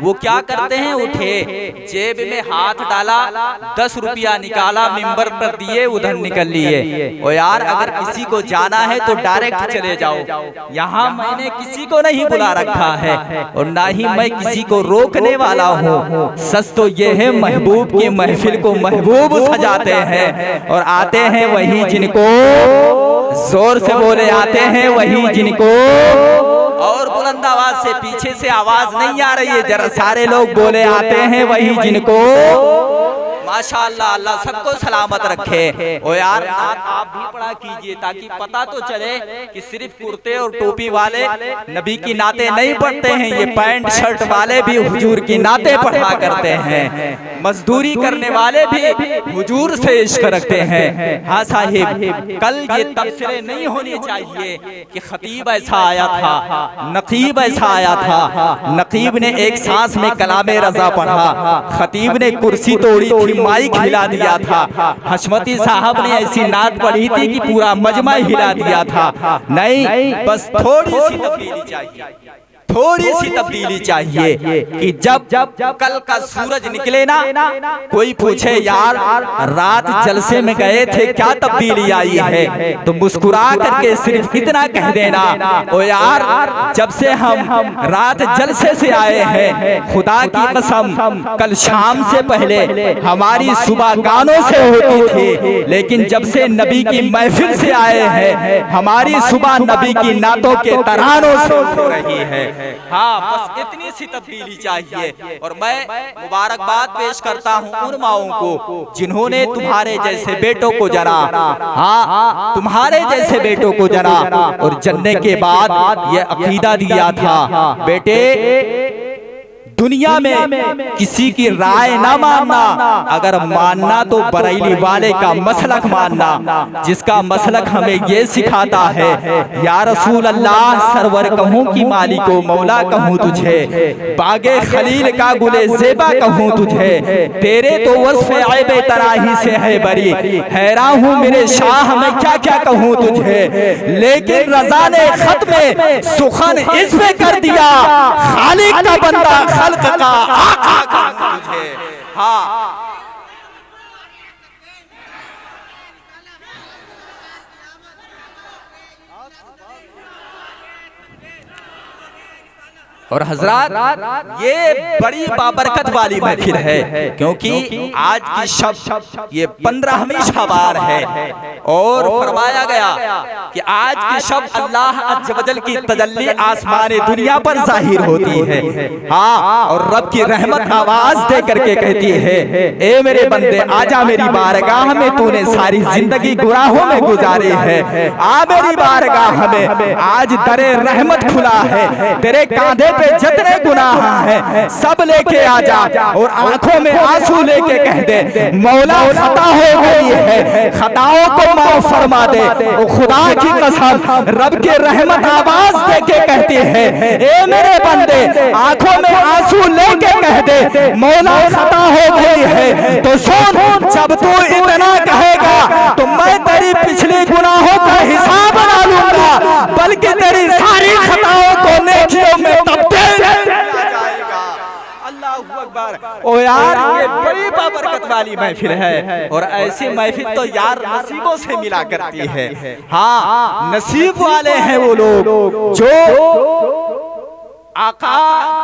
वो क्या करते हैं, उठे जेब में हाथ डाला, 10 रुपया निकाला, मिंबर पर दिए, उधर निकल लिए। और यार अगर किसी को जाना है तो डायरेक्ट चले जाओ, यहाँ मैंने किसी को नहीं बुला रखा है और ना ही मैं किसी को रोकने वाला हूँ। सच तो ये है महबूब की महफिल को महबूब सजाते हैं और आते हैं वही जिनको, जोर से बोले, आते हैं वही जिनको। और बुलंद आवाज से, पीछे से आवाज नहीं आ रही है, जरा सारे लोग बोले, आते हैं वही जिनको। माशाअल्लाह, अल्लाह सबको सलामत रखे। ओ यार आप भी पढ़ा कीजिए ताकि पता तो चले कि सिर्फ कुर्ते और टोपी वाले नबी की नाते नहीं पढ़ते हैं, ये पैंट शर्ट वाले भी हुजूर की नाते पढ़ा करते हैं। मजदूरी करने वाले भी हुजूर से इश्क रखते हैं। हाँ साहिब, कल ये तबसरे नहीं होने चाहिए कि खतीब ऐसा आया था, नकीब ऐसा आया था। नकीब ने एक सांस में कलामे रजा पढ़ा, खतीब ने कुर्सी तोड़ी थी, माइक हिला दिया था। हशमती साहब ने ऐसी नात पढ़ी थी कि पूरा मजमा हिला दिया था। नहीं, बस थोड़ी सी तब्दीली चाहिए, थोड़ी सी तब्दीली चाहिए कि जब कल का सूरज निकले ना, कोई पूछे यार रात जलसे में गए थे, क्या तब्दीली आई है, तो मुस्कुरा करके सिर्फ इतना कह देना, ओ यार जब से हम रात जलसे से आए हैं, खुदा की कसम कल शाम से पहले हमारी सुबह गानों से होती थी, लेकिन जब से नबी की महफिल से आए हैं, हमारी सुबह नबी की नातों के तरानों से हो रही है। हाँ, बस इतनी सी तब्दीली चाहिए। और मैं मुबारकबाद पेश करता हूँ उन माओं को जिन्होंने तुम्हारे जैसे बेटों को जना, हाँ तुम्हारे जैसे बेटों को जना और जनने के बाद ये अकीदा दिया था, बेटे दुनिया में किसी की राय ना मानना, अगर मानना तो बरेली वाले का मसलक मानना, जिसका मसलक हमें ये सिखाता है, या रसूल अल्लाह सरवर कहूँ की मालिको मौला कहूँ तुझे, बागे खलील का गुले ज़ेबा कहूँ तुझे, तेरे तो वस्फ़ ऐबे तराही से है बरी, हैरान हूँ मेरे शाह मैं क्या क्या कहूँ तुझे, लेकिन रज़ा ने खत में सुखन इसमें कर दिया, खालिक का बंदा का आका तुझे। हाँ और हजरात ये बड़ी बाबरकत वाली महफिल है, क्योंकि आज की शब ये 15वीं शबार है और फरमाया गया कि आज की शब अल्लाह अज़्ज़ व जल की तजल्ली आसमान दुनिया पर जाहिर होती है। हाँ, और रब की रहमत आवाज दे करके कहती है, ए मेरे बंदे आजा मेरी बारगाह में, तूने सारी जिंदगी गुनाहों में गुजारी है, आ मेरी बारगाह में, आज दरे रहमत खुला है, तेरे कांधे पे जितने गुनाह हैं सब लेके आजा और आंखों में आंसू लेके कह दे, मौला खता हो गई है, खताओं को माफ फरमा दे। ओ खुदा की कसम रब के रहमत आवाज दे के कहती है, ए मेरे बंदे आंखों में आंसू लेके कह दे, मौला खता हो गई है। तो सुन, जब तू इतना कहेगा तो मैं तेरी पिछली गुनाहों का हिसाब बना लूंगा, बल्कि तेरी सारी खताओं को नेकियों में ओ यार ये बड़ी बाबरकत वाली महफिल है और ऐसी महफिल तो यार नसीबों से मिला करती है। हाँ, नसीब वाले हैं वो लोग जो आका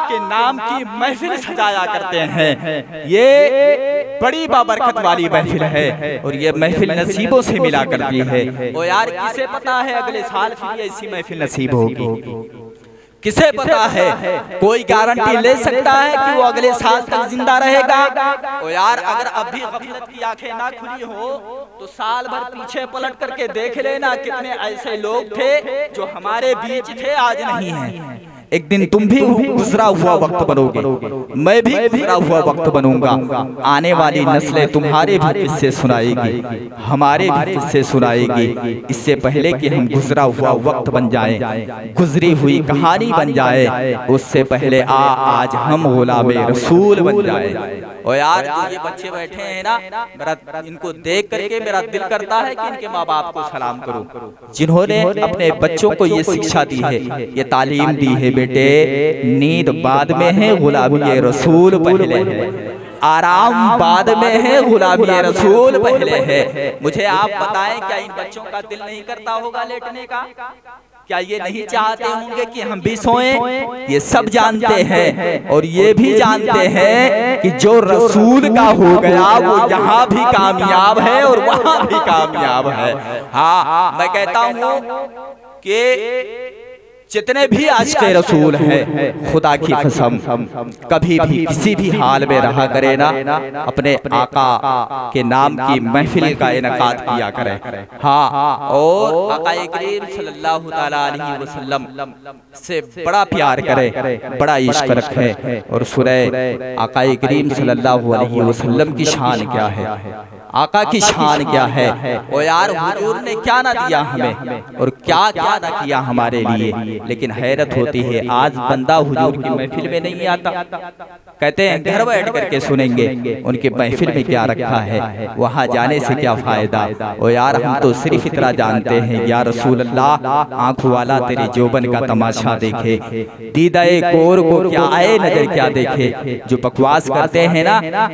के नाम की महफिल सजाया करते हैं। ये बड़ी बाबरकत वाली महफिल है और ये महफिल नसीबों से मिला करती है। ओ यार किसे पता है अगले साल फिर ऐसी महफिल नसीब होगी, किसे पता है? कोई गारंटी ले सकता है कि वो अगले साल तक जिंदा रहेगा? और यार अगर अभी गफलत की आंखें ना खुली हो तो साल भर पीछे पलट करके देख लेना, कितने ऐसे लोग थे जो हमारे बीच थे आज नहीं है। एक दिन तुम भी गुजरा हुआ वक्त बनोगे, मैं भी गुजरा हुआ वक्त बनूंगा। आने वाली नस्लें तुम्हारे भी किस्से सुनाएगी, हमारे भी किस्से सुनाएगी। इससे पहले कि हम गुजरा हुआ वक्त बन जाएं, गुजरी हुई कहानी बन जाए, उससे पहले आज हम गुलामे रसूल बन जाए। और यार जो ये बच्चे बैठे हैं ना, मेरा इनको देख करके मेरा दिल करता है कि इनके माँ बाप को सलाम करूं, जिन्होंने अपने बच्चों को ये शिक्षा दी है, ये तालीम दी है। बेटे, नींद बाद में है, गुलामी रसूल पहले है। आराम बाद में है, गुलामी रसूल पहले है। मुझे आप बताएं, क्या इन बच्चों का दिल नहीं करता होगा लेटने का? क्या ये नहीं चाहते होंगे कि हम भी सोएं? ये सब जानते हैं और ये भी जानते हैं कि जो रसूल का हो गया वो यहाँ भी कामयाब है और वहां भी कामयाब है। हाँ, मैं कहता हूँ कि जितने भी आज के रसूल हैं, खुदा की कसम कभी भी किसी भी हाल में रहा करे ना, अपने आका के नाम की महफिल का इनकाद किया करें। हाँ, और आका करीम सल्लल्लाहु तआला अलैहि वसल्लम से बड़ा प्यार करें, बड़ा इश्क रखें और सुने आका करीम सल्लल्लाहु अलैहि वसल्लम की शान क्या है, आका की शान क्या है। और यार हुजूर ने क्या ना दिया हमें और क्या क्या ना किया हमारे लिए। लेकिन हैरत होती है, आज बंदा हुजूर की महफिल में नहीं आता, कहते हैं घर बैठ करके सुनेंगे, उनकी महफिल में क्या रखा है, वहां जाने से क्या फायदा। और यार हम तो सिर्फ इतना जानते हैं, या रसूल अल्लाह, आंखों वाला तेरे जोबन का तमाशा देखे, दीदाए कोर को क्या आए नजर क्या देखे। जो बकवास करते हैं ना,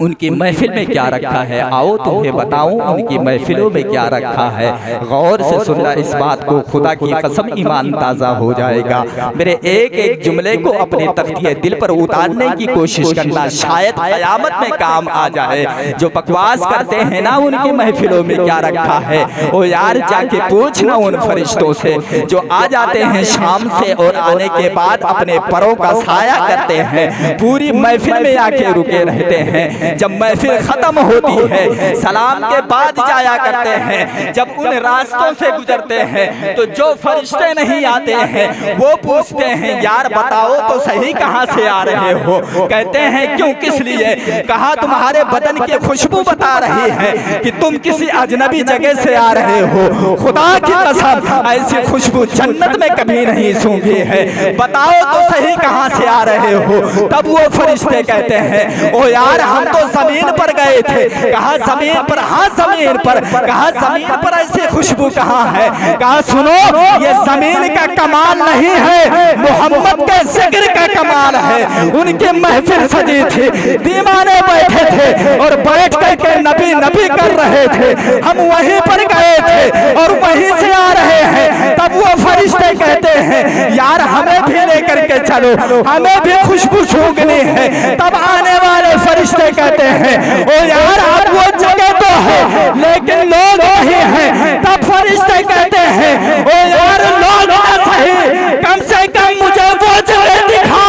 उनकी महफिल में क्या रखा है, आओ तुम्हें बताऊं उनकी महफिलों में क्या रखा है। गौर से सुनना इस बात को, खुदा की कसम ईमान ताजा हो जाएगा। मेरे एक एक जुमले को अपने तख्तिए दिल पर उतारने की कोशिश करना, शायद कयामत में काम आ जाए। जो बकवास करते हैं ना, उनकी महफिलों में क्या रखा है, ओ यार जाके पूछना उन फरिश्तों से जो आ जाते हैं शाम से और आने के बाद अपने परों का साया करते हैं, पूरी महफिल में आके रुके रहते हैं। जब महफिल खत्म होती है, सलाम के बाद जाया करते हैं। जब उन रास्तों से गुजरते हैं तो जो फरिश्ते नहीं आते हैं वो पूछते हैं, यार बताओ तो सही कहां से आ रहे हो। कहते हैं क्यों, किस लिए? कहा तुम्हारे बदन की खुशबू बता रही है कि तुम किसी अजनबी जगह से आ रहे हो। खुदा की कसम ऐसी खुशबू जन्नत में कभी नहीं सूंघी है, बताओ तो सही कहां से आ रहे हो। तब वो फरिश्ते कहते हैं, ओ यार हम तो जमीन पर गए थे। कहा जमीन पर? हाँ जमीन पर। कहा जमीन पर ऐसी खुशबू कहाँ है? कहा सुनो, ये जमीन का कमाल नहीं है, मोहम्मद के जिक्र का कमाल है। उनकी महफिल सजी थी, दीवाने बैठे थे और बैठ करके नबी नबी कर रहे थे। हम वहीं पर गए थे और वहीं से आ रहे हैं। तब वो फरिश्ते कहते हैं, यार हमें भी लेकर के चलो, हमें भी खुशबू सूंघनी है। तब आने वाले फरिश्ते कहते हैं, ओ यार आप वो जगह तो है लेकिन लोग नहीं हैं। तब फरिश्ते कहते हैं, ओ यार लोग ना सही, कम से कम मुझे वो जगह दिखा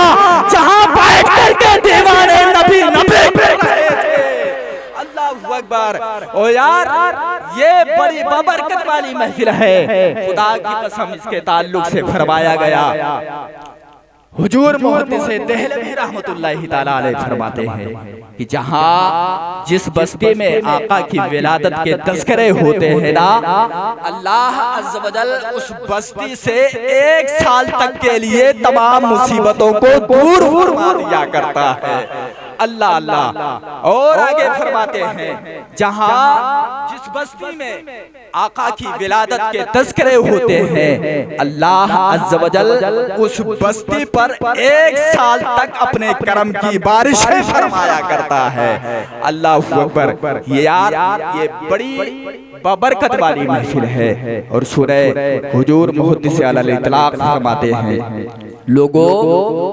जहां बैठ करके दीवाने नबी नबी कर रहे थे। अल्लाहू अकबर। ओ यार ये बड़ी बबरकत वाली महफिल है, खुदा की कसम इसके ताल्लुक से फरमाया गया। हुजूर मुहद्दिस देहलवी रहमतुल्लाहि ताला अलैह फरमाते हैं कि जहाँ जिस बस्ती में आका की विलादत के तज़किरे होते हैं ना, अल्लाह अज़्ज़ व जल उस बस्ती से 1 साल तक के लिए तमाम मुसीबतों को दूर फरमा दिया करता है। अल्लाह अल्लाह। और आगे फरमाते हैं, जहाँ जिस बस्ती में आका की विलादत के तज़किरे होते हैं, अल्लाह अज़्ज़ व जल उस बस्ती पर 1 साल तक अपने करम की बारिशें फरमाया करता है। अल्लाहू अकबर। ये यार ये बड़ी बबरकत वाली महफिल है। और सूरह हुजूर मुहद्दिस अलैहि इतलाक फरमाते हैं, लोगों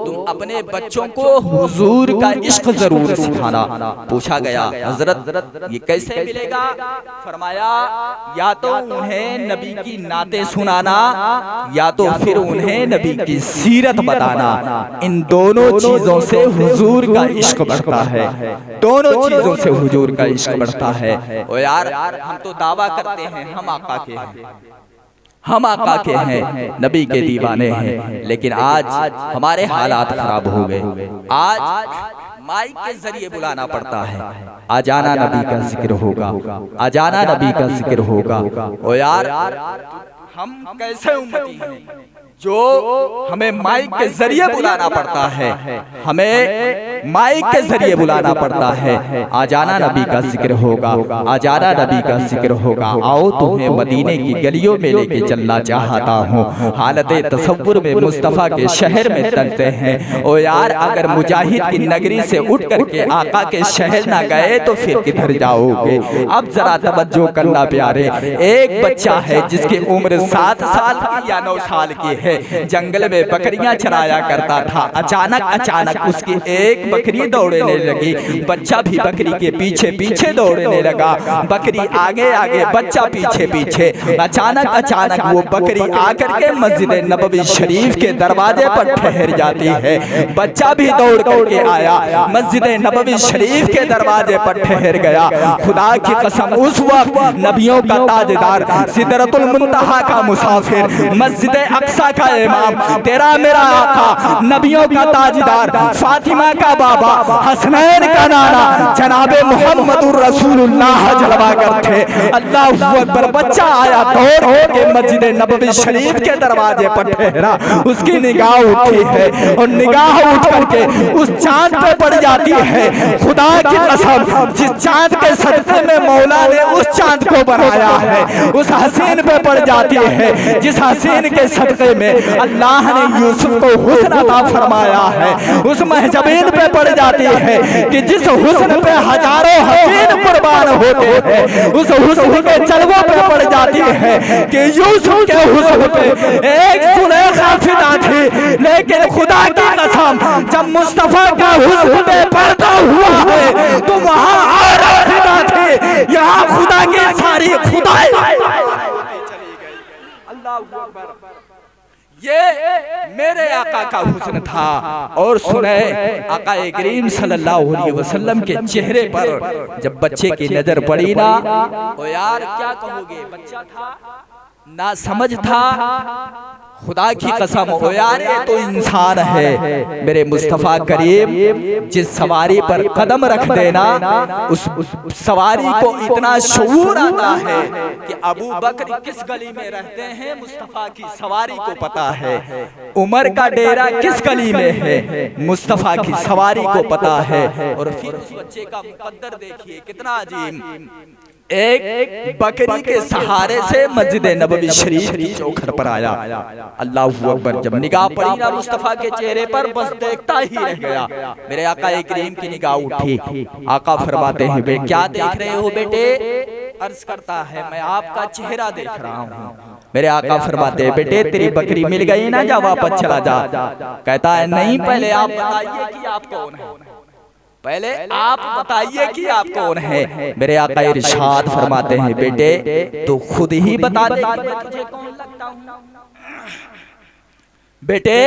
तुम अपने बच्चों को हुजूर का इश्क जरूर सिखाना। पूछा गया हजरत ये कैसे मिलेगा? फरमाया या तो उन्हें नबी की नाते सुनाना या तो फिर उन्हें नबी की सीरत बताना। इन दोनों चीजों से हुजूर का इश्क बढ़ता है, दोनों चीजों से हुजूर का इश्क बढ़ता है। और यार हम तो दावा करते हैं हम आका के हैं, हम आका के हैं, नबी के दीवाने हैं, लेकिन आज हमारे हालात खराब हो गए। आज माइक के जरिए बुलाना पड़ता है, आजाना नबी का जिक्र होगा, आजाना नबी का जिक्र होगा। और यार हम कैसे उम्मती हैं जो हमें माइक के जरिए बुलाना पड़ता है, हमें माइक के जरिए बुलाना पड़ता है। आजाना नबी का जिक्र होगा, आजाना नबी का जिक्र होगा। आओ तुम्हें मदीने की गलियों में लेके चलना चाहता हूँ। हालत तसव्वुर में मुस्तफ़ा के शहर में चलते हैं। ओ यार, अगर मुजाहिद की नगरी से उठ करके आका के शहर ना गए तो फिर किधर जाओगे? अब जरा तवज्जो करना प्यारे। एक बच्चा है जिसकी उम्र 7 साल की या 9 साल की है, जंगल में बकरियां चराया करता था। अचानक उसकी एक बकरी दौड़ने लगी, बच्चा भी बकरी के पीछे पीछे दौड़ने लगा। बकरी आगे आगे, बच्चा पीछे पीछे। अचानक वो बकरी आकर के मस्जिद नबवी शरीफ के दरवाजे पर ठहर जाती है। बच्चा भी दौड़ करके आया, मस्जिद नबवी शरीफ के दरवाजे पर ठहर गया। खुदा की कसम, उस वक्त नबियों का ताजदार, सिदरतुल मुंतहा का मुसाफिर, मस्जिद अक्सा का इमाम, तेरा मेरा आका, नबियों का ताजदार, फातिमा का बाबा, हसनैन का नाना, जनाबे मोहम्मदुर रसूलुल्लाह जलवा करते। अल्लाहु अकबर। बच्चा आया दौड़ के मस्जिद नबवी शरीफ के दरवाजे पर ठहरा। उसकी निगाह उठी है और निगाह उठ करके उस चांद पे पड़ जाती है। खुदा की कसम, जिस चांद के सदके में मौला ने उस चांद को बनाया है, उस हसीन पे पड़ जाती है जिस हसीन के सदके में अल्लाह ने यूसुफ को हुस्न अता फरमाया है। उस महजबीन पे पड़ जाती है कि जिस हुस्न पे हजारों हसीन कुर्बान होते हैं। उस हुस्न के जलवों पे पड़ जाती है कि यूसुफ के हुस्न पे एक सुलेखा फिदा थी, लेकिन खुदा की कसम, जब मुस्तफा का हुस्न पे पर्दा हुआ है तो वहां औरत फिदा थी। यहाँ खुदा की सारी खुदाई ये मेरे आका का हुस्न था। और सुने, आका करीम सल्लल्लाहु अलैहि वसल्लम के चेहरे पर जब बच्चे की नजर पड़ी ना, ओ यार क्या कहोगे, बच्चा था ना समझ था। खुदा की कसम, हो यार ये तो इंसान है। मेरे मुस्तफ़ा करीम जिस सवारी पर कदम रख देना, उस सवारी को इतना शऊर आता है कि अबू बकर किस गली में रहते हैं मुस्तफ़ा की सवारी को पता है, उमर का डेरा किस गली में है मुस्तफ़ा की सवारी को पता है। और फिर उस बच्चे का मुकद्दर देखिए कितना अजीब, एक बकरी के सहारे से मस्जिद नबवी शरीफ की चौखट पर आया। अल्लाहू अकबर। जब निगाह पड़ी ना मुस्तफा के चेहरे पर, बस देखता ही रह गया। मेरे आका करीम की निगाह उठी। आका फरमाते हैं, बे क्या देख रहे हो बेटे? अर्ज करता है, मैं आपका चेहरा देख रहा हूँ। मेरे आका फरमाते हैं, बेटे तेरी बकरी मिल गई ना, जा वापस चला जा। कहता है, नहीं, पहले आप बताइए कि आप कौन है, पहले आप बताइए कि आप कौन है। मेरे आका इरशाद फरमाते हैं, बेटे तो खुद ही बता दे कि मैं तुझे कौन लगता हूँ। बेटे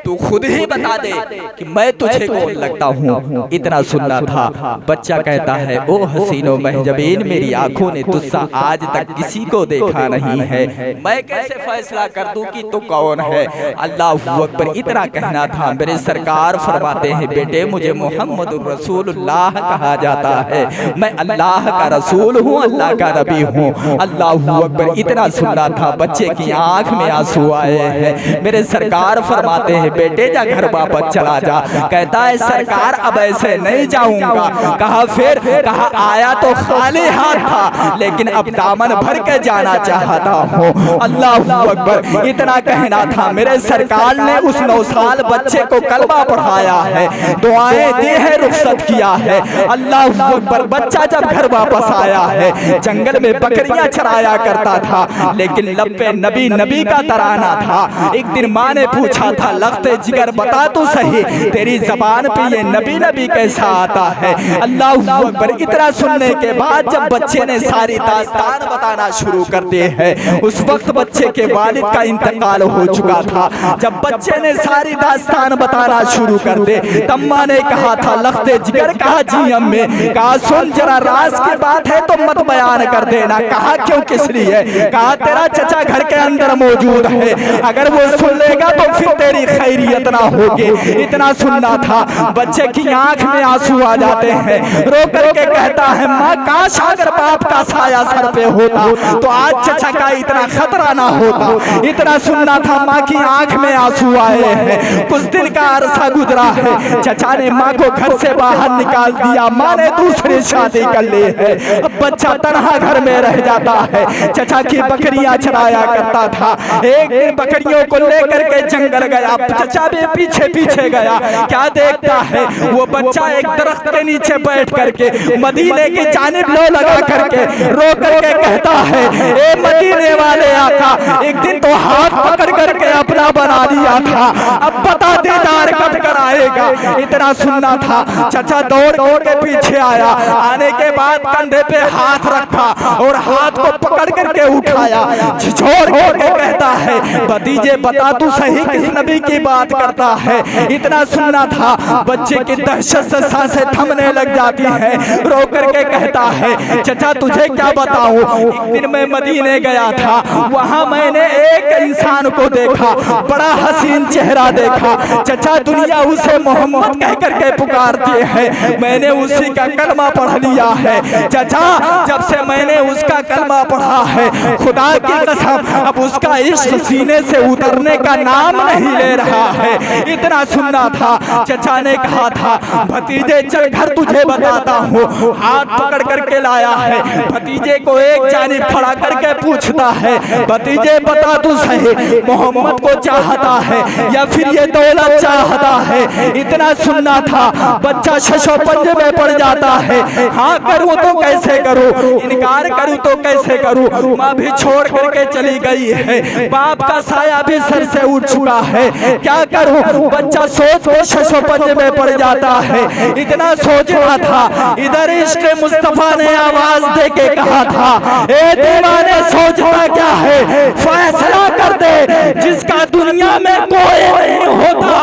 तू खुद ही बता दे कि मैं तुझे कौन लगता हूँ। इतना सुनना था। बच्चा कहता है, ओ हसीनो महजबीन, मेरी आंखों ने तुझसा आज तक किसी को देखा नहीं है, मैं कैसे फैसला कर दूं कि तू कौन है। अल्लाहू अकबर। इतना कहना था। मेरे सरकार फरमाते हैं, बेटे मुझे मोहम्मदुर रसूलुल्लाह कहा जाता है, मैं अल्लाह का रसूल हूँ, अल्लाह का नबी हूँ। अल्लाहू अकबर। इतना सुनना था। बच्चे की आंख में आंसू आए हैं। मेरे सरकार फरमाते हैं, बेटे जा घर वापस चला जा। कहता है, सरकार अब ऐसे नहीं जाऊंगा। कहा फिर? कहा आया तो खाली हाथ था, लेकिन अब दामन भर के जाना चाहता हूँ। अल्लाहू अकबर। इतना कहना था। मेरे सरकार ने उस 9 साल बच्चे को कलमा पढ़ाया है, दुआएं दी है, रुखसत किया है। अल्लाहू अकबर। बच्चा जब घर वापस आया है, जंगल में बकरियां चराया करता था, लेकिन लब पे नबी नबी का तराना था। एक दिन माँ ने पूछा था, लफ्ज़े जिगर बता तो सही, तेरी जबान पे ये नबी नबी कैसा आता है। अल्लाहू अकबर। इतना सुनने के बाद जब बच्चे ने सारी दास्तान बताना शुरू कर दी है, उस वक्त बच्चे के वालिद का इंतकाल हो चुका था। जब बच्चे ने सारी दास्तान बताना शुरू कर दे, तब माँ ने कहा था, लफ्ज़े जिगर कहा, जी अम्मे। कहा सुन, जरा राज की बात है तो मत बयान कर देना। कहा क्यों, किस लिए? कहा तेरा चचा घर के अंदर मौजूद है, अगर वो सुन लेगा तो फिर तेरी खैरियत ना होगी। इतना सुनना था, बच्चे की आंख में आंसू आ जाते हैं, रो करके कहता है माँ काश अगर बाप का साया सर पे होता तो आज चचा का इतना खतरा ना होता। इतना सुनना था, माँ की आंख में आंसू आए हैं। कुछ दिन का अरसा गुजरा है, चचा ने माँ को घर से बाहर निकाल दिया, माँ ने दूसरी शादी कर ली है। अब बच्चा तनहा घर में रह जाता है। चचा की बकरियां चराया करता था। एक दिन बकरियों को लेकर के जंगल गया, चचा भी पीछे पीछे गया। क्या देखता है, वो बच्चा एक दरख्त के नीचे बैठ करके मदीने की जानिब लो लगा करके रो करके कहता है, ए मदीने वाले आका, एक दिन तो हाथ पकड़ करके अपना बना दिया था, अब बता दीदार कब कराएगा। इतना सुनना था, चचा दौड़ के पीछे आया। आने के बाद कंधे पे हाथ रखा और हाथ को पकड़ करके उठाया, झिझोड़ के कहता है, भतीजे बता तू सही किस नबी की बात करता है। इतना सुनना था, बच्चे की दहशत से सांसें थमने लग जाती हैं। रो करके कहता है, चचा तुझे क्या बताऊं, एक दिन मैं मदीने गया था, वहां मैंने एक इंसान को देखा, बड़ा हसीन चेहरा देखा। चचा दुनिया उसे मोहम्मद कह करके पुकारती है, मैंने उसी का कलमा पढ़ लिया है। चचा जब से मैंने उसका कलमा पढ़ा है, खुदा की कसम अब उसका इश्क सीने से उतरने का नाम नहीं ले रहा है। इतना सुनना था, चचा ने कहा था, भतीजे चल घर तुझे बताता हूँ। हाथ पकड़ करके लाया है, भतीजे को एक जानिब खड़ा करके पूछता है, भतीजे बता तू सही मोहम्मद को चाहता है या फिर ये दौलत चाहता है। इतना सुनना था, बच्चा शशो पंजे में पड़ जाता है। हाँ करूँ तो कैसे करूँ, इनकार करूँ तो कैसे करूँ, माँ भी छोड़ करके चली गई है, बाप का साया भी सर से उठ चुका है, क्या करूँ। बच्चा सोच के शशो पंजे में पड़ जाता है। इतना सोच रहा था, इधर इश्क मुस्तफा ने आवाज दे के कहा था, ए दीवाने सोचता क्या है, फैसला कर दे, जिसका दुनिया में कोई नहीं होता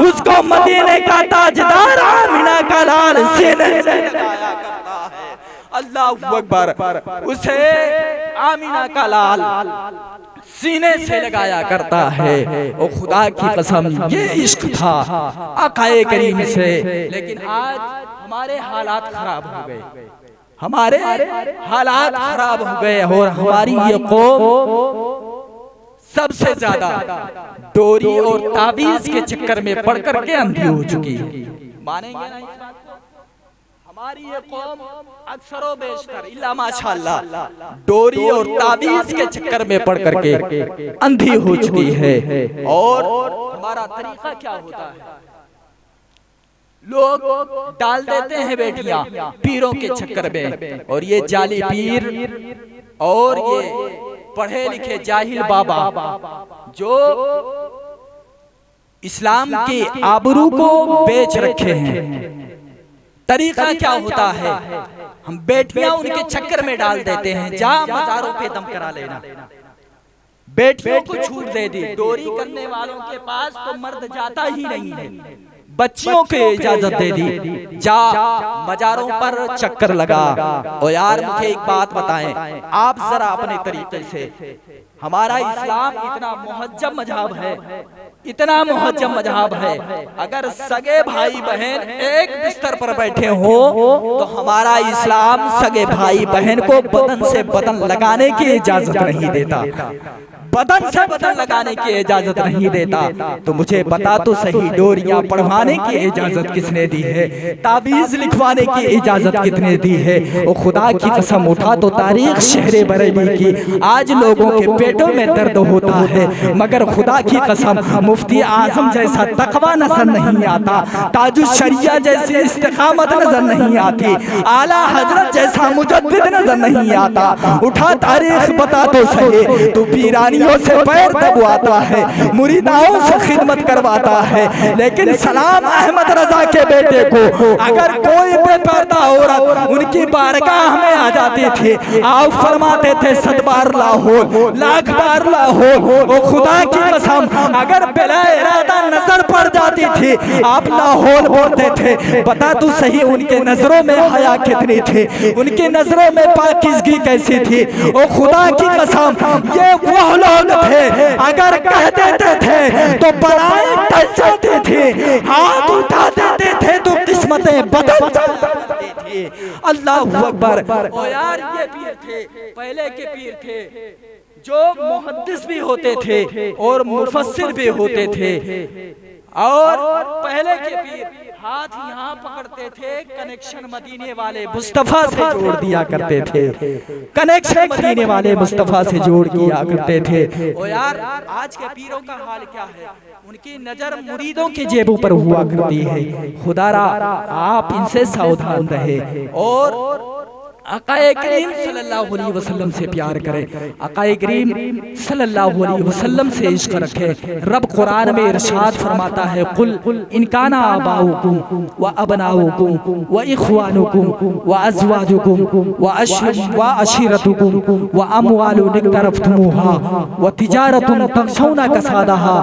उसको मदीने का ताजदार आमिना का लाल सीने से लगाया करता है। अल्लाहु अकबर, उसे आमिना का लाल सीने से लगाया करता है। ओ खुदा की कसम ये इश्क था आकाए करीम से। लेकिन आज हमारे हालात खराब हो गए, हमारे हालात खराब हो गए और हमारी ये कौम सबसे ज्यादा डोरी और ताबीज के चक्कर में पड़ करके अंधी हो चुकी है। मानेंगे ना इस बात को? हमारी ये कौम अक्सर बेशतर इल्ला माशाअल्लाह डोरी और ताबीज के चक्कर में पड़ करके अंधी हो चुकी है। और हमारा तरीका क्या होता है, लोग डाल देते हैं बेटियां पीरों के चक्कर में, और ये जाली पीर और ये पढ़े लिखे जाहिल बाबा जो इस्लाम के आबरू को बेच रखे हैं। तरीका क्या होता है, हम बेटियां उनके चक्कर में डाल देते हैं, जा मज़ारों पे दम करा लेना, बेटियों को छूट दे दी। डोरी करने वालों के पास तो मर्द जाता ही नहीं है, बच्चियों को इजाजत दे दी, जा मज़ारों पर चक्कर लगा। और यार मुझे एक बात बताएं आप जरा अपने तरीके से, हमारा इस्लाम इतना मुहज्जम मजहब है, इतना मुहज्जम मजहब है, अगर सगे भाई बहन एक बिस्तर पर बैठे हो तो हमारा इस्लाम सगे भाई बहन को बदन से बदन लगाने की इजाजत नहीं देता, बदन से बदन लगाने की इजाजत नहीं देता। तो मुझे बता तो सही, डोरियां पढ़वाने की इजाजत किसने दी है, ताबीज लिखवाने की इजाजत किसने दी है। और खुदा की कसम उठा तो तारीख शहर बरेली की, आज लोगों के पेटों में दर्द होता है, मगर खुदा की कसम मुफ्ती आजम जैसा तकवा नजर नहीं आता, ताजुश शरिया जैसी इस्तिकामत नजर नहीं आती, आला हजरत जैसा मुजद्दिद नजर नहीं आता। उठा तारीख बता तो सही, तू पीरानी से पैर दबवाता है, मुरीदाओं से खिदमत करवाता है, लेकिन सलाम अहमद रजा के बेटे को अगर कोई बेपर्दा औरत उनकी बारगाह में आ जाती थी, आप फरमाते थे 7 बार लाहो, लाख बार लाहो। वो खुदा की कसम अगर बिला इरादा नजर पड़ जाती थी, आप लाहौल बोलते थे। बता तू सही उनके नजरों में हया कितनी थी, उनकी नजरों में पाकिज़गी कैसी थी। ओ खुदा की कसम ये वो लोग थे अगर कह देते थे तो बनाए टल जाते थे, हाथ उठा देते थे तो किस्मतें बदल जाती थी। अल्लाह अकबर। ओ यार ये पीर थे, पहले के पीर थे जो मुहद्दिस भी होते थे और मुफस्सिर भी होते थे। और पहले के पीर हाथ यहाँ पकड़ते थे, कनेक्शन मदीने वाले मुस्तफा से जोड़ दिया करते थे, कनेक्शन मदीने वाले मुस्तफा से जोड़ दिया करते थे। और यार आज के पीरों का हाल क्या है, उनकी नजर मुरीदों की जेबों पर हुआ करती है। खुदारा आप इनसे सावधान रहे और आकाए करीम सल्लल्लाहु अलैहि वसल्लम से प्यार करें, आकाए करीम सल्लल्लाहु अलैहि वसल्लम से इश्क रखें। रब कुरान में इरशाद फरमाता है, कुल इनकाना आबाउकुम व अबनाउकुम व इख्वानुकुम व अज़वाजुकुम व अशीरतुकुम व अमवालुन इक़्तरफ़्तुमूहा व तिजारतुन तख़शौना कसादहा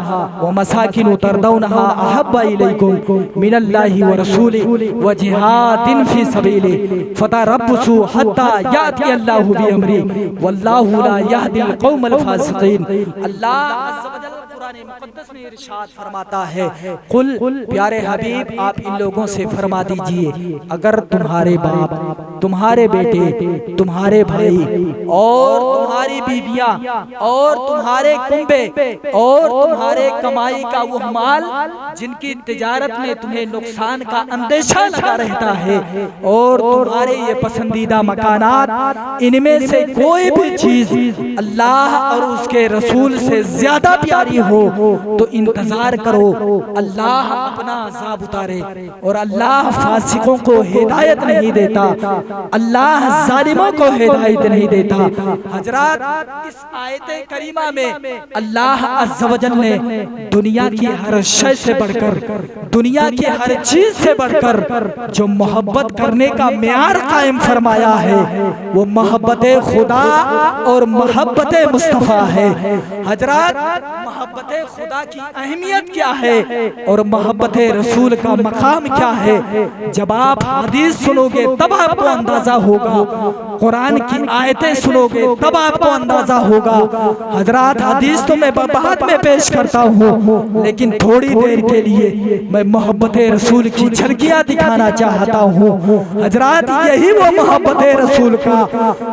व मसाकिन तरदौनहा अहब्बा इलैकुम मिनल्लाहि व रसूलिहि व जिहादिन फ़ी सबीलिहि फ़तरब्बसू हत्ता याति अल्लाहु बिअमरी वल्लाहु ला यहदिल कौमल फासिकीन। अल्लाह अज़्ज़ व जल कुरान मुक़द्दस में इरशाद फरमाता है, कुल प्यारे हबीब आप इन लोगों से फरमा दीजिए, अगर तुम्हारे बाप, तुम्हारे बेटे, तुम्हारे भाई और तुम्हारी बीबियां और तुम्हारे कुंबे और तुम्हारे कमाई का वो माल जिनकी तिजारत में तुम्हें नुकसान का अंदेशा लगा रहता है और तुम्हारे ये पसंदीदा मकानात, इनमें से कोई भी चीज अल्लाह और उसके रसूल से ज्यादा प्यारी हो तो इंतजार करो, अल्लाह अपना अज़ाब उतारे। और अल्लाह फासिकों को हिदायत नहीं देता, अल्लाह जालिमों को हिदायत नहीं देता। हजरात इस आयते करीमा में अल्लाह अज़्ज़ व जल ने दुनिया की हर शय से बढ़कर, दुनिया की हर चीज से बढ़कर जो मोहब्बत करने का मेयार कायम फरमाया है वो मोहब्बत खुदा और मोहब्बत मुस्तफ़ा है। हजरात मोहब्बत खुदा की अहमियत क्या है और मोहब्बत रसूल का मकाम क्या है, जब आप हदीस सुनोगे तब आपको अंदाजा होगा, कुरान की आयतें सुनोगे तब आपको अंदाजा होगा। हजरात हदीस तो मैं बाद में पेश करता हूँ, लेकिन थोड़ी देर के लिए मैं मोहब्बत रसूल की झलकियाँ दिखाना चाहता हूँ। हजरात यही वो मोहब्बत रसूल का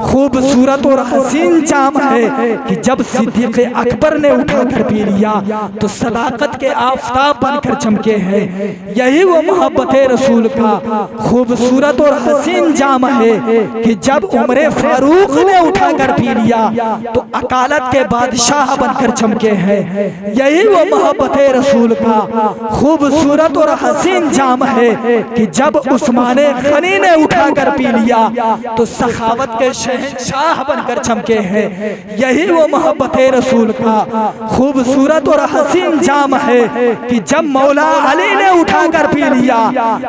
खूबसूरत और हसीन जाम है कि जब सिद्दीक़ अकबर ने उठाकर पी लिया तो सदाकत के आफताब बनकर चमके हैं। यही वो मोहब्बत रसूल का खूबसूरत और हसीन जाम है कि जब उमर फारूक ने उठाकर पी लिया तो अकालत के बादशाह बनकर चमके हैं। यही वो मोहब्बत रसूल का खूबसूरत और हसीन जाम है कि जब उस्मान गनी ने उठाकर पी लिया तो सखावत के शहंशाह बनकर चमके हैं। यही वो मोहब्बत रसूल का खूबसूरत और हसीन जाम है कि जब मौला अली ने उठाकर पी लिया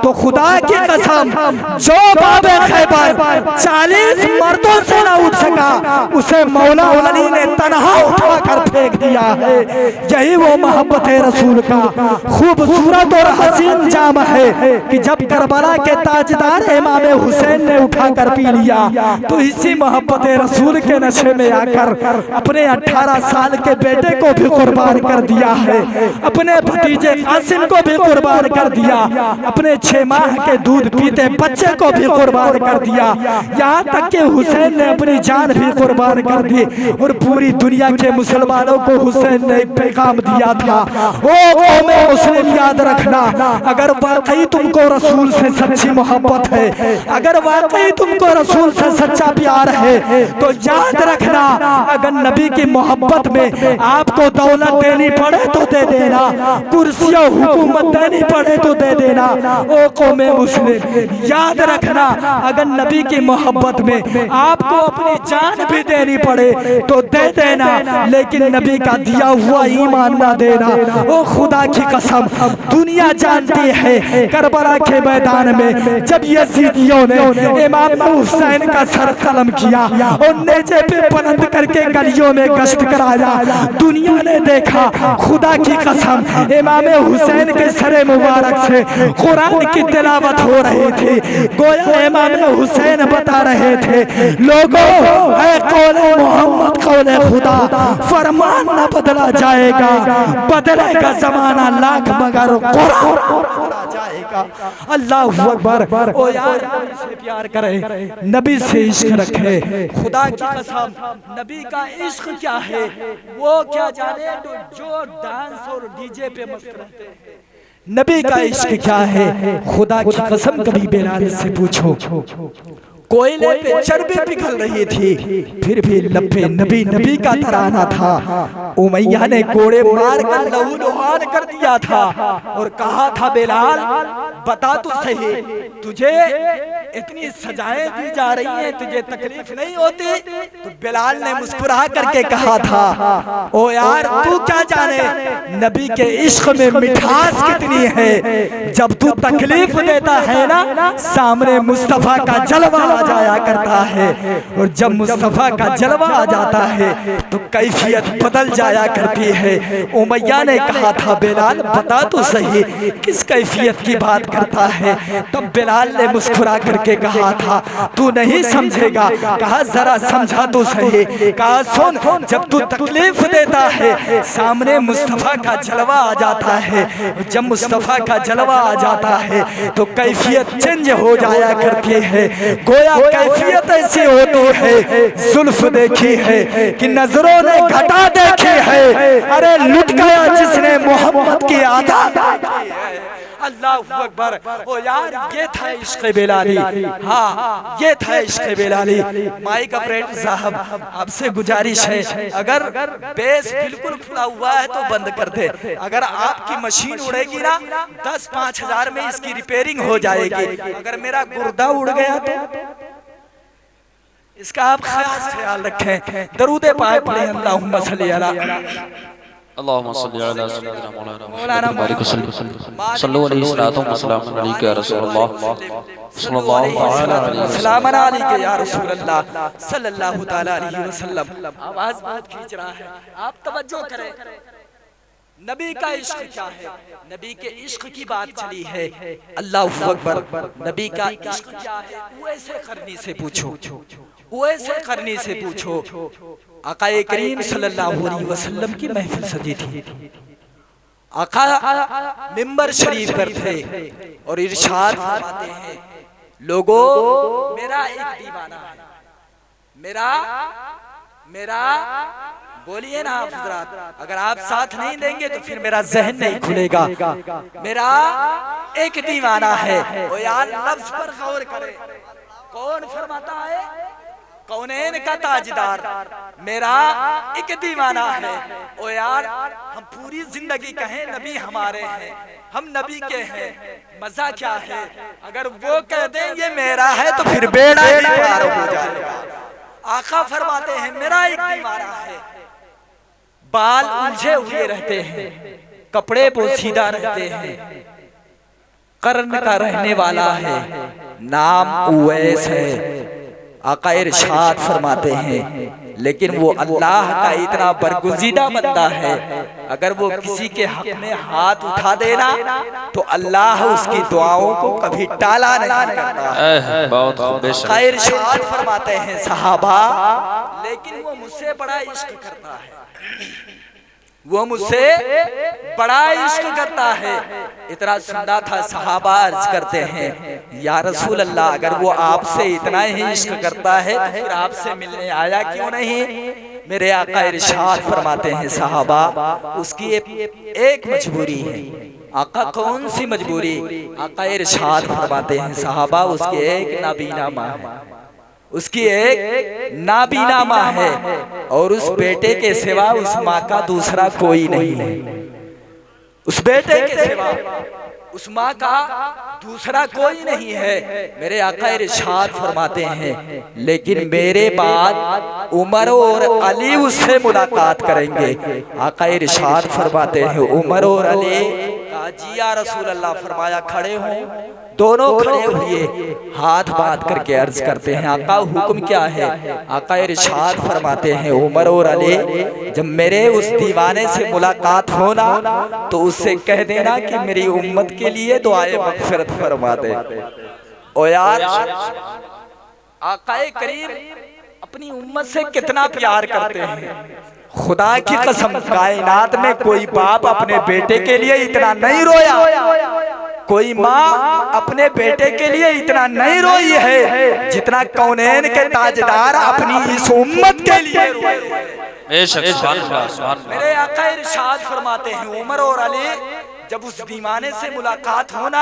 तो खुदा की कसम जो बाबे खैबर 40 मर्दों से ना उठ सका उसे मौला अली ने तन्हा उठाकर फेंक दिया है। यही वो मोहब्बत रसूल का खूबसूरत और हसीन जाम है कि जब करबला के ताजदार इमाम हुसैन ने उठाकर पी लिया तो इसी मोहब्बत रसूल के नशे में आकर अपने 18 साल के बेटे को भी कुर्बान कर दिया है, अपने भतीजे कासिम को भी कुर्बान कर दिया, अपने 6 माह के दूध पीते बच्चे को भी कुर्बान कर दिया, यहाँ तक कि हुसैन ने अपनी जान भी कुर्बान कर दी। और पूरी दुनिया के मुसलमानों को हुसैन ने पैगाम दिया था, ओ कौमे मुस्लिम याद रखना, अगर वाकई तुमको रसूल से सच्ची मोहब्बत है, अगर वाकई तुमको रसूल से सच्चा प्यार है तो याद रखना, अगर नबी की मोहब्बत में आपको दौलत देनी पड़े तो दे देना, कुर्सी और हुकूमत देनी पड़े तो दे देना। ओ कौमे मुस्लिम याद रखना, अगर नबी की मोहब्बत में आपको अपनी जान भी देनी पड़े तो दे देना, लेकिन नबी का दिया हुआ ईमान ना देना। ओ खुदा की कसम दुनिया जानती है करबला के मैदान में जब यजीदियों ने इमाम हुसैन का सर कलम किया और नेज़े पे बुलंद करके गलियों में गश्त कराया, दुनिया ने देखा खुदा की कसम इमाम हुसैन के सरे मुबारक से कुरान की तिलावत हो रही थी। गोया इमाम हुसैन बता रहे थे, लोगों है कौले मोहम्मद कौले खुदा, फरमान न बदला जाएगा, बदलेगा जमाना लाख मगर कुरान बदला जाएगा। अल्लाह अकबर। ओ यार नबी से प्यार करे, नबी से इश्क रखे, खुदा की कसम नबी का इश्क क्या है वो क्या जाने जो डांस और डीजे पे मस्त रहते हैं। नबी का इश्क क्या है खुदा की कसम कभी बिलाल से पूछो। कोयले पे चर्बी पिघल रही थी फिर भी लपे नबी नबी का तराना था। उमैया ने कोड़े मार कर लहू लुहान कर दिया था और कहा था बिलाल बता तो सही, तुझे इतनी सजाएं दी जा रही हैं, तुझे तकलीफ नहीं होती? तो बिलाल ने मुस्कुरा करके कहा था, ओ यार तू क्या जाने नबी के इश्क में मिठास कितनी है। जब तू तकलीफ देता है ना, सामने मुस्तफा का जलवा आ जाया करता है, और जब मुस्तफा का जलवा आ जाता है तो कैफियत बदल जाया करती है। उमैया ने कहा था बिलाल बता तो सही किस कैफियत की बात करता है। तब बिलाल ने मुस्कुरा करके कहा था तू नहीं समझेगा। कहा जरा समझा तो सही। कहा सुन, जब तू तकलीफ देता है सामने मुस्तफा का जलवा आ जाता है, जब मुस्तफा का जलवा आ जाता है तो कैफियत चेंज हो जाया करती है। गोया कैफियत ऐसी होती है, जुल्फ देखी है कि नजरों ने घटा देखी है, अरे लुट गया जिसने मोहम्मद की आदत देखी है। अल्लाह अकबर। ओ यार ये था इश्क़ बिलाली। हाँ ये था इश्क़ बिलाली। माइक ऑपरेटर साहब आपसे गुजारिश है, अगर बेस बिल्कुल खुला हुआ है तो बंद कर दे। अगर आपकी मशीन उड़ेगी ना 10-5 हजार में इसकी रिपेयरिंग हो जाएगी। अगर मेरा गुर्दा उड़ गया तो इसका आप खास ख्याल रखें। दरूद पाक पढ़ें। अल्लाहुम्मा सल्ली अला अल्लाहुम्मा सल्ली अला सय्यिदिना मुहम्मद सल्लल्लाहु अलैहि वसल्लम अलैहि या रसूलल्लाह सल्लल्लाहु अलैहि या रसूलल्लाह सल्लल्लाहु तआला अलैहि वसल्लम। आवाज बहुत खींच रहा है, आप तवज्जो करें। नबी का इश्क क्या है, नबी के इश्क की बात चली है। अल्लाह अकबर। नबी का इश्क क्या है वैसे करनी से पूछो, वैसे करनी से पूछो। आकाए करीम सल्लल्लाहु अलैहि वसल्लम की महफिल सजी थी। आका मिंबर शरीफ पर थे और इरशाद फरमाते हैं, लोगों मेरा एक दीवाना है, मेरा बोलिए ना आप हजरात, अगर आप साथ नहीं देंगे तो फिर मेरा जहन नहीं खुलेगा। मेरा एक दीवाना है। ओ यार लफ्ज पर गौर करें, कौन फरमाता है? कौनैन का ताजदार मेरा एक दीवाना है। ओ यार हम पूरी जिंदगी कहें नबी हमारे हैं, हम नबी के हैं, मजा क्या है? अगर वो कह दें ये मेरा है तो फिर बेड़ा ही पार हो जाएगा। आका फरमाते हैं मेरा एक दीवाना है, बाल उलझे हुए रहते हैं, कपड़े पोशीदा रहते हैं, कर्न का रहने वाला है, नाम उवैस है। आका इरशाद फरमाते हैं लेकिन वो अल्लाह का इतना बरगुज़ीदा बंदा है, अगर वो किसी के हक में हाथ उठा देना तो अल्लाह उसकी दुआओं को कभी टाला नहीं करता। बहुत इरशाद फरमाते हैं सहाबा, लेकिन वो मुझसे बड़ा इश्क करता है, वो मुझसे बड़ा इश्क करता है। इतना सुनना था सहाबा अर्ज करते हैं या रसूल अल्लाह, अगर वो आपसे इतना ही इश्क करता है तो फिर आपसे मिलने आया क्यों नहीं? मेरे आका इरशाद फरमाते हैं सहाबा, उसकी एक मजबूरी है। आका कौन सी मजबूरी? आका इरशाद फरमाते हैं सहाबा, उसकी एक नाबीना माँ है, उसकी एक नाबीना माँ है, और उस बेटे के सिवा उस माँ का दूसरा कोई नहीं है। उस बेटे के सिवा उस माँ का दूसरा कोई नहीं है। मेरे आका इरशाद फरमाते हैं लेकिन मेरे बाद उमर और अली उससे मुलाकात करेंगे। आका इरशाद फरमाते हैं उमर और अली जी या रसूल अल्लाह। फरमाया खड़े हों, दोनों खड़े हुए हाथ बांध करके अर्ज करते हैं आका हुक्म क्या है? आका इरशाद फरमाते हैं उमर और अली, जब मेरे उस दीवाने से मुलाकात होना तो उससे कह देना कि मेरी उम्मत के लिए दुआए मग़फ़िरत फरमा दे। ओ यार आकाए करीम अपनी उम्मत से कितना प्यार करते हैं। खुदा की कसम, कायनात में कोई बाप अपने बेटे के लिए इतना नहीं रोया, कोई माँ अपने बेटे के लिए इतना नहीं रोई है जितना कौनैन के ताजदार अपनी इस उम्मत के लिए रोए। मेरे आका इरशाद फरमाते हैं, उमर और अली जब उस दीवाने से मुलाकात होना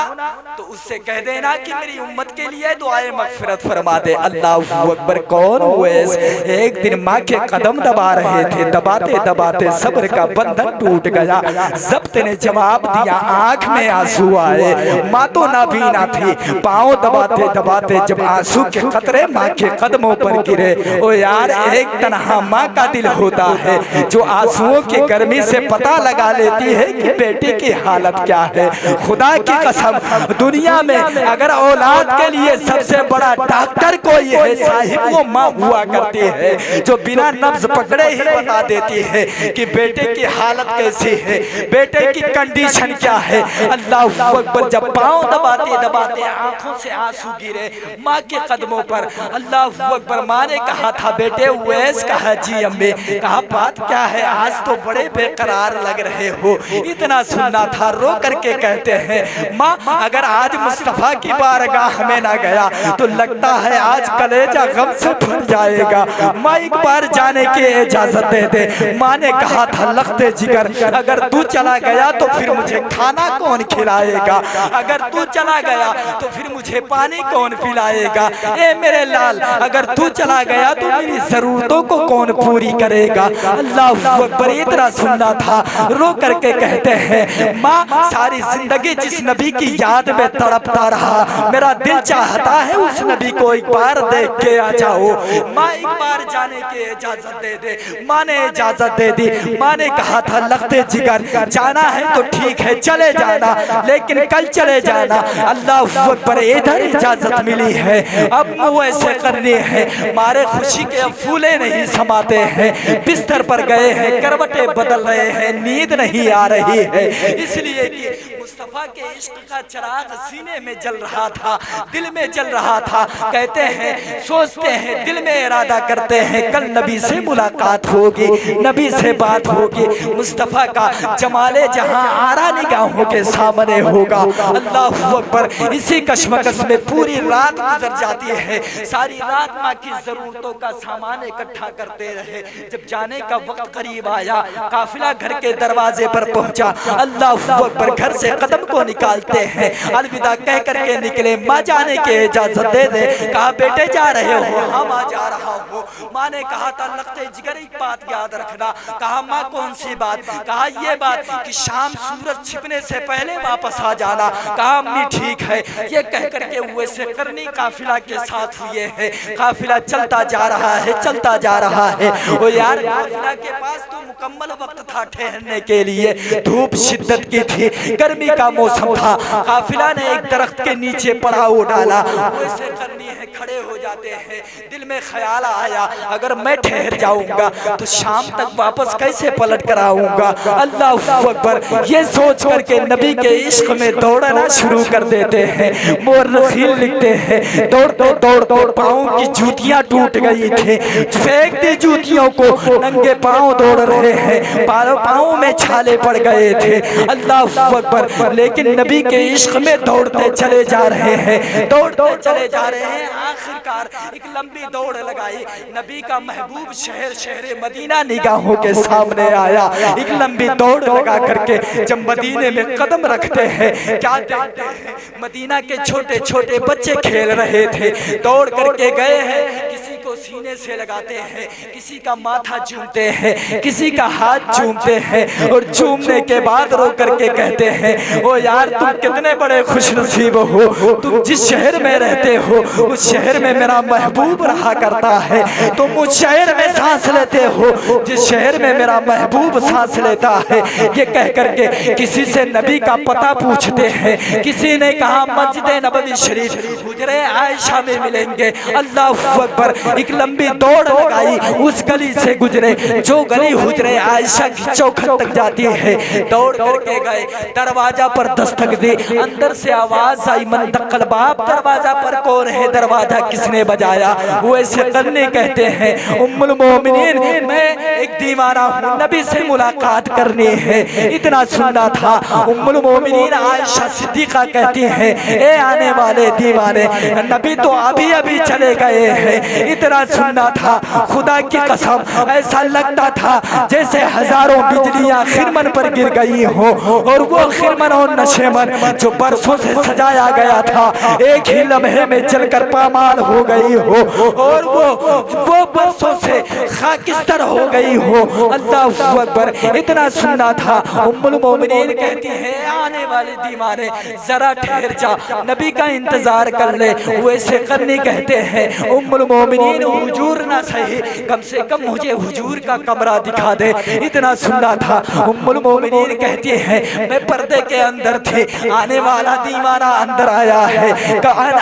तो उससे कह देना कि मेरी उम्मत के लिए दुआए मगफिरत फरमा दे। अल्लाह अकबर। कौन उवैस एक दिन माँ के कदम दबा रहे थे, दबाते दबाते सब्र का बंधन टूट गया। ज़ब्त ने जवाब दिया, आंख में आंसू आए, माँ तो नाबीना थी, पाँव दबाते दबाते जब आंसू के कतरे माँ के कदमों पर गिरे, ओ यार एक तन्हा माँ का दिल होता है जो आंसुओं की गर्मी से पता लगा लेती है कि बेटे की हालत क्या है। खुदा की कसम, दुनिया में अगर औलाद के लिए सबसे बड़ा डॉक्टर कोई है साहिब, वो माँ हुआ करती है जो बिना नब्ज पकड़े ही बता देती है कि बेटे की हालत कैसी है, बेटे की कंडीशन क्या है। अल्लाह अकबर। जब पाँव दबाते दबाते आंखों से आंसू गिरे माँ के कदमों पर, अल्लाह अकबर। माँ ने कहा था, बेटे उवैस। कहा, जी अम्मी। कहा, बात क्या है, आज तो बड़े बेकरार लग रहे हो। इतना सुनना था। रो करके कहते हैं, माँ अगर आज मुस्तफा की बारगाह में ना गया तो लगता है आज कलेजा गम से भर जाएगा। माँ एक बार जाने की इजाजत दे दे। माँ ने कहा था, लख्ते जिगर अगर तू चला गया तो फिर मुझे खाना कौन खिलाएगा, अगर तू चला गया तो फिर मुझे पानी कौन पिलाएगा। ए मेरे लाल, अगर तू चला गया तो मेरी जरूरतों को कौन पूरी करेगा। अल्लाह अकबर। इतना सुनना था। रो करके कहते हैं, माँ सारी जिंदगी जिस नबी की याद में तड़पता रहा, मेरा दिल चाहता है उस नबी को एक बार देख के आ जाओ। माँ एक बार जाने की इजाजत दे दे। माँ ने इजाजत दे दी। माँ ने कहा था, लख्ते जिगर जाना है तो ठीक है चले जाना, लेकिन कल चले जाना। अल्लाह अकबर। इधर इजाजत मिली है, अब वो ऐसे करनी है। मारे खुशी के फूले नहीं समाते हैं, बिस्तर पर गए हैं, करवटें बदल रहे हैं, नींद नहीं आ रही है, इसलिए कि मुस्तफा के इश्क का चिराग सीने में जल रहा था, दिल में जल रहा था। कहते हैं, सोचते हैं, दिल में इरादा करते हैं, कल नबी से मुलाकात होगी, नबी से बात होगी, मुस्तफा का जमाले जहां आरा निगाहों के सामने होगा। अल्लाह अकबर। इसी कश्मकश में पूरी रात गुजर जाती है। सारी रात माँ की जरूरतों का सामान इकट्ठा करते रहे। जब जाने का वक्त करीब आया, काफिला घर के दरवाजे पर पहुंचा। अल्लाह अकबर। घर से कदम को निकालते हैं, अलविदा कह करके निकले। माँ जाने की इजाजत दे दे। कहा, बेटे जा रहे हो? हाँ माँ जा रहा हूँ। माँ ने कहा था, लख्ते जिगर एक बात याद रखना। कहा, माँ कौन सी बात? कहा, ये बात कि शाम सूरज छिपने से पहले वापस आ जाना। कहा, अम्मी ठीक है। ये कह करके हुए से करनी काफिला के साथ हुए है। काफिला चलता जा रहा है, चलता जा रहा है। ओ यार, काफिला के पास तो मुकम्मल वक्त था ठहरने के लिए। धूप शिद्दत की थी, गर्मी का मौसम था। काफिला ने एक दरख्त के नीचे पड़ाव डाला। वैसे करनी है, खड़े हो जाते हैं। दिल में ख्याल आया, अगर मैं ठहर जाऊंगा तो शाम तक वापस कैसे पलट कर आऊंगा। अल्लाह अकबर। ये सोच करके नबी के इश्क में दौड़ना शुरू कर देते हैं। मोर्रखीन लिखते हैं, दौड़ते दौड़ते पाँव की जूतियां टूट गई थी, फेंक दी जूतियों को, नंगे पाँव दौड़ रहे हैं, पाँव में छाले पड़ गए थे। अल्लाह अकबर। लेकिन नबी के इश्क में दौड़ते चले जा रहे हैं, दौड़ते चले जा रहे हैं। आखिरकार एक लंबी दौड़ लगाई। नबी का महबूब शहर शहर मदीना निगाहों के सामने आया। एक लंबी दौड़ लगा करके जब मदीने में कदम रखते हैं, क्या देखते हैं, मदीना के छोटे छोटे बच्चे खेल रहे थे। दौड़ करके गए हैं, किसी को सीने से लगाते हैं, किसी का माथा चूमते हैं, किसी का हाथ चूमते हैं, और चूमने के बाद रो करके कहते हैं, ओ यार तुम कितने बड़े खुशनसीब हो, तुम जिस शहर में रहते हो उस शहर में मेरा महबूब रहा करता है, तुम उस शहर में सांस लेते हो जिस शहर में मेरा महबूब सांस लेता है। ये कह करके किसी से नबी का पता पूछते हैं। किसी ने कहा मस्जिद नबवी शरीफ, हुजरे आयशा में मिलेंगे। अल्लाहु अकबर, एक लंबी दौड़ लगाई, उस गली से गुजरे जो गली हुजरे आयशा की चौखट तक जाती है। दौड़ करके गए, दरवाजा पर दस्तक दी, अंदर से आवाज आई, मन दखल बाप, दरवाजा पर कौन है, दरवाजा किसने बजाया? वैसे करने कहते हैं उम्मुल मोमिनीन, मैं एक दीवाना हूँ, नबी से मुलाकात करनी है, इतना सुनना था। उम्मुल मोमिनीन आयशा सिद्दीका कहती है, ए आने वाले दीवाने, नबी तो अभी अभी चले गए हैं, इतना सुनना था। खुदा की कसम, ऐसा लगता था जैसे हजारों बिजलियां खिरमन पर गिर गई हो, और वो खिरमन और नशेमन जो बरसों से सजाया गया था एक ही लम्हे में जलकर पामाल हो गई हो, और वो बरसों से खाकिस्तर हो गई हो। अल्लाहु अकबर, इतना सुनना था। उम्मुल मोमिनीन कहती है, आने वाले दीवाने जरा ठहर जा, नबी का इंतजार कर ले। वैसे करनी कहते हैं उम्मुल मोमिनीन, हुजूर ना सही, कम से कम मुझे हुजूर का कमरा दिखा दे, इतना सुनना था। उम्मुल मोमिनीन कहती है, मैं पर्दे के अंदर थी, आने वाला दीवाना अंदर आया है।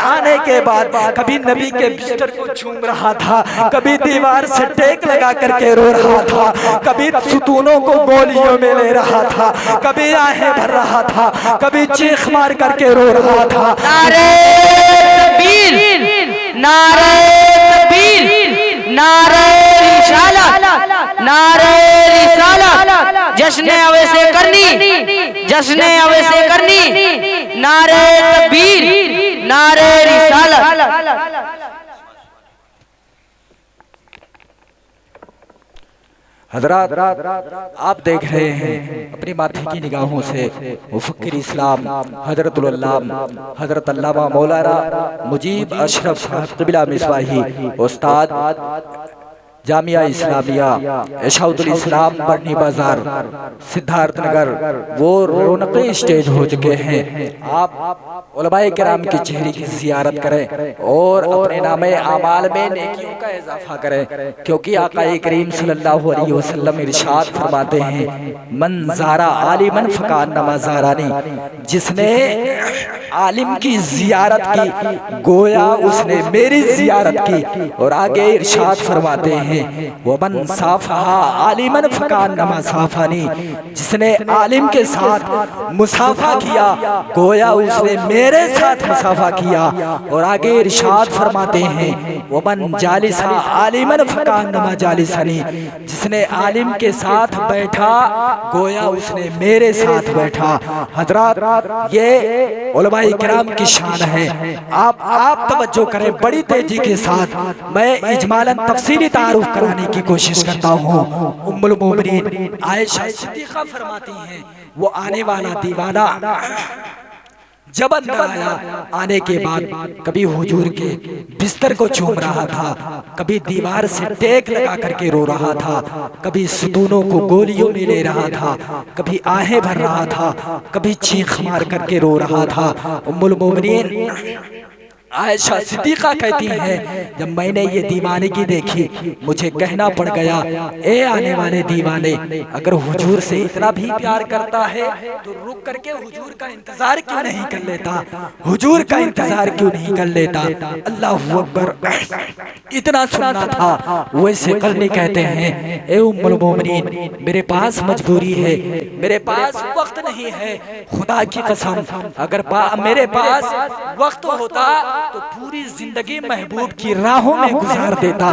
आने के बाद कभी नबी के बिस्तर को चूम रहा था, कभी दीवार से टेक लगा करके रो रहा था, कभी सुतूनों को गोलियों में ले रहा था, कभी आहें भर रहा था, कभी चीख मार करके रो रहा था। नारे तकबीर, नारे तकबीर, नारे रिसालत, नारे रिसालत, जश्न अवैसे करनी, जश्न अवैसे करनी, नारे तकबीर, नारे रिसालत। हजरात, आप देख रहे हैं अपनी माथे की निगाहों से मुफक्किर इस्लाम हजरतुल अल्लामा हजरत अल्लामा मौलाना मुजीब अशरफ साहब क़िबला मिसबाही, उस्ताद जामिया इस्लामिया इशाउतुल इस्लाम बरनी बाजार सिद्धार्थ नगर, वो रौनक़े स्टेज हो चुके हैं। आप उलमाए किराम की चेहरे की ज़ियारत करें और अपने नामे आमाल में नेकियों का इजाफा करें, क्योंकि आक़ाए करीम सल्लल्लाहु अलैहि वसल्लम इरशाद फरमाते हैं, मन ज़ारा आलिमन फ़कान नमा ज़ारानी, जिसने आलिम की ज़ियारत की गोया उसने मेरी ज़ियारत की। और आगे इरशाद फरमाते हैं, वमन साफ़हा आलिमन फ़कान नमा साफ़ानी, जिसने आलिम के साथ मुसाफा किया गोया उसने मेरे साथ मुसाफा किया। और आगे इरशाद फरमाते हैं, वमन जालिसा आलिमन फ़कान नमा जालिसनी, जिसने आलिम के साथ बैठा गोया उसने मेरे साथ बैठा। हजरात, ये उलमाए किराम की शान है। आप तवज्जो करें, बड़ी तेजी के साथ मैं इजमालन तफसीली तारुफ कराने की कोशिश करता हूँ। उम्मुल मोमिनीन आयशा सिद्दीका फरमाती हैं, वो आने वाला दीवाना जब अंदर आया, आने के बाद कभी हुजूर के बिस्तर को चूम रहा था, कभी दीवार से टेक लगा करके रो रहा था, कभी सुतूनों को गोलियों में ले रहा था, कभी आहें भर रहा था, कभी चीख मार करके रो रहा था। उम्मुल मोमिनीन आयशा सिद्दीका कहती है, जब मैंने ये दीवानगी देखी मुझे कहना पड़ गया, ए आने वाले दीवाने, अगर हुजूर से इतना भी प्यार करता है तो रुक करके हुजूर का इंतजार क्यों नहीं कर लेता, हुजूर का इंतजार क्यों नहीं कर लेता। अल्लाहु अकबर, इतना सुनना था। वैसे करने कहते हैं, ए उम्मुल मोमिनीन, मेरे पास मजबूरी है, मेरे पास वक्त नहीं है, खुदा की कसम अगर मेरे पास वक्त होता तो पूरी जिंदगी महबूब की राहों में गुजार देता,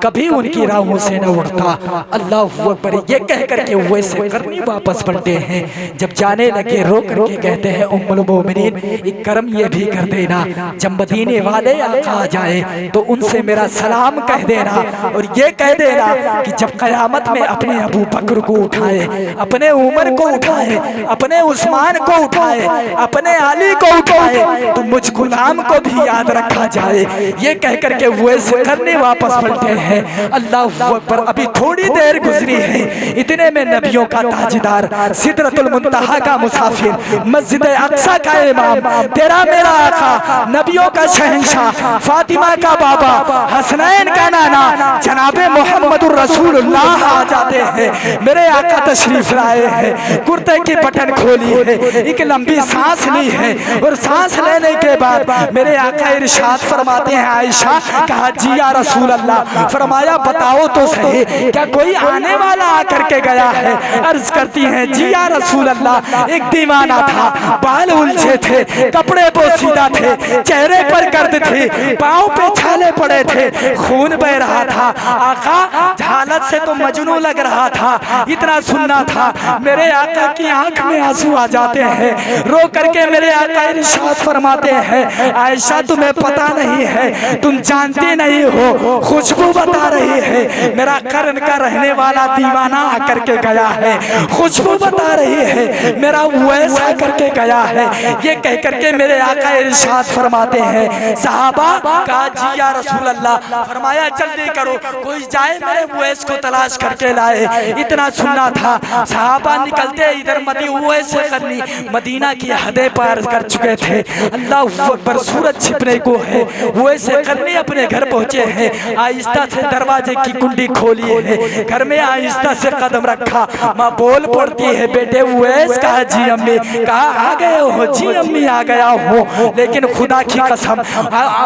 कभी उनकी राहों से न उठता। अल्लाहु अकबर, ये कह करके वैसे करनी वापस पलटे हैं। जब जाने लगे रो करके कहते हैं, उम्मुल मोमिनीन एक कर्म ये भी कर देना, जब मदीने वाले आका आ जाए तो उनसे मेरा सलाम कह देना, और ये कह देना कि जब कयामत में अपने अबू बकर को उठाए, अपने उमर को उठाए, अपने उस्मान को उठाए, अपने अली को उठाए, तो मुझ गुलाम को भी याद रखा जाए। ये कह करके वैसे करने वापस पलटे हैं। अल्लाहु अकबर, अभी थोड़ी देर गुजरी है, इतने में नबियों का ताजदार, सिदरतुल मुंतहा का मुसाफिर, मस्जिद अक्सा का इमाम, तेरा मेरा आका, नबियों का शहंशाह, फातिमा का बाबा, हसनैन का नाना, जनाबे मोहम्मदुर रसूलुल्लाह आ जाते हैं। मेरे आका तशरीफ लाए हैं, कुर्ते की बटन खोली है, एक लंबी सांस ली है, और सांस लेने के बाद मेरे आका आका इरशाद फरमाते हैं आयशा, कहा जी या रसूल अल्लाह, फरमाया बताओ तो सही क्या कोई आने वाला आकर के गया है? अर्ज करती हैं जी या रसूल अल्लाह, एक दीवाना था, बाल उलझे थे, कपड़े पोसीदा थे, चेहरे पर गर्द थी, पाँव पे छाले पड़े थे, खून बह रहा था। आका हालत से तो मजनू लग रहा था, इतना सुनना था। मेरे आका की आंख में आंसू आ जाते हैं, रो करके मेरे आका इरशाद फरमाते हैं आयशा तुम्हें पता नहीं है, तुम जानते नहीं हो, खुशबू बता रही है, मेरा कर्न का रहने वाला दीवाना आकर के गया है, खुशबू बता रही है, मेरा उवैस आकर के गया है। ये कह करके मेरे आका इरशाद फरमाते हैं सहाबा, कहा जी या रसूल अल्लाह, फरमाया जल्दी करो, कोई जाए मेरे उवैस को तलाश करके लाए। इतना सुनना था। सहाबा निकलते इधर उवैस करनी मदीना की हदें पार कर चुके थे। अल्लाह अकबर, सूरज छिपने को है, उवैस करनी अपने घर पहुंचे हैं। आहिस्ता से दरवाजे की कुंडी खोली है, घर में आहिस्ता से कदम रखा। माँ बोल पड़ती है बेटे उवैस, कहा जी अम्मी, कहा आ गए हो? जी अम्मी आ गया हो, लेकिन खुदा की कसम,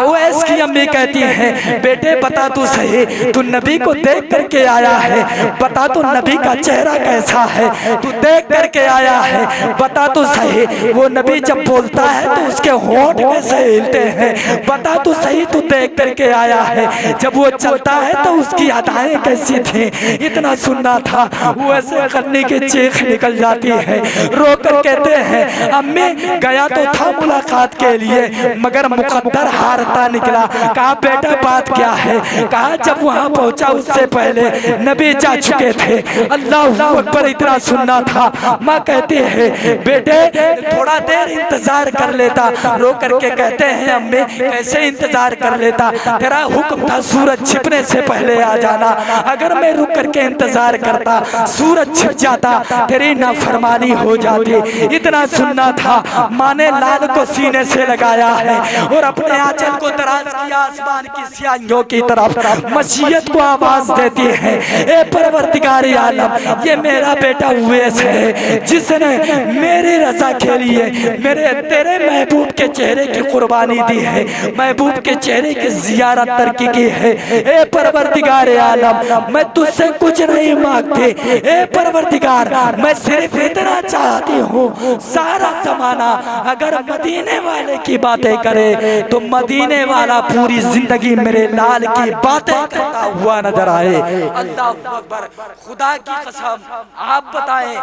उवैस की अम्मी कहती है बेटे बता तू सही, तू नबी को देख करके आया है, बता तो नबी का चेहरा कैसा है, तू देख करके आया है, बता तो सही, वो नबी जब बोलता है तो उसके होंठ कैसे हिलते हैं, बता तो सही, तू देख करके आया है, जब वो चलता है तो उसकी अदाएं कैसी थी। इतना सुनना था। वो ऐसे करने की चीख निकल जाती है, रो कर कहते हैं अम्मी गया तो था मुलाकात के लिए, मगर मुकद्दर हारता निकला। कहा बेटा बात क्या है? कहा जब वहाँ पहुँचा उससे पहले नबी जा चुके थे। अल्लाह अकबर, इतना सुनना था। माँ कहती है बेटे थोड़ा देर इंतजार कर लेता। रो करके कहते हैं अम्मी कैसे इंतजार कर लेता, तेरा हुक्म था सूरज छिपने से पहले आ जाना, अगर मैं रुक करके इंतजार करता सूरज छिप जाता, तेरी नाफरमानी हो जाती। इतना सुनना था। माँ ने लाल को सीने से लगाया है और अपने आंचल को दराज किया आसमान की सियाहियों की तरफ, मशीयत को आवाज देती है ए परवरदिगार आलम, ये मेरा बेटा उवैस है जिसने मेरी रजा के लिए मेरे तेरे महबूब के चेहरे की कुर्बानी दी है, महबूब के चेहरे की जियारत तरकी की है। ए परवरदिगार आलम, मैं तुझसे कुछ नहीं मांगती, ए परवरदिगार मैं सिर्फ इतना चाहती हूँ, सारा जमाना अगर मदीने वाले की बातें करे तो मदीने वाला पूरी जिंदगी मेरे लाल की बातें करता हुआ नजर आए। अल्लाह अकबर, खुदा की कसम आप बताएं,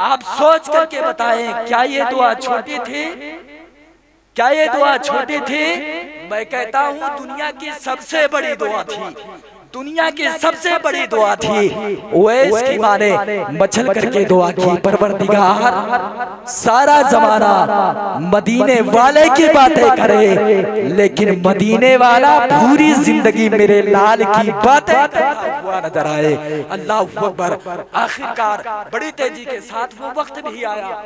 आप सोच करके बताएं, क्या ये दुआ छोटी थी? क्या ये दुआ छोटी थी? मैं कहता हूँ दुनिया की सबसे बड़ी दुआ थी, दुनिया की सबसे बड़ी दुआ थी। उवैस की माँ ने मचल करके दुआ की, परवरदिगार सारा जमाना मदीने वाले की बातें करे, लेकिन मदीने वाला पूरी जिंदगी मेरे लाल की बातें करता हुआ नजर आए। अल्लाह अकबर, आखिरकार बड़ी तेजी के साथ वो वक्त भी आया,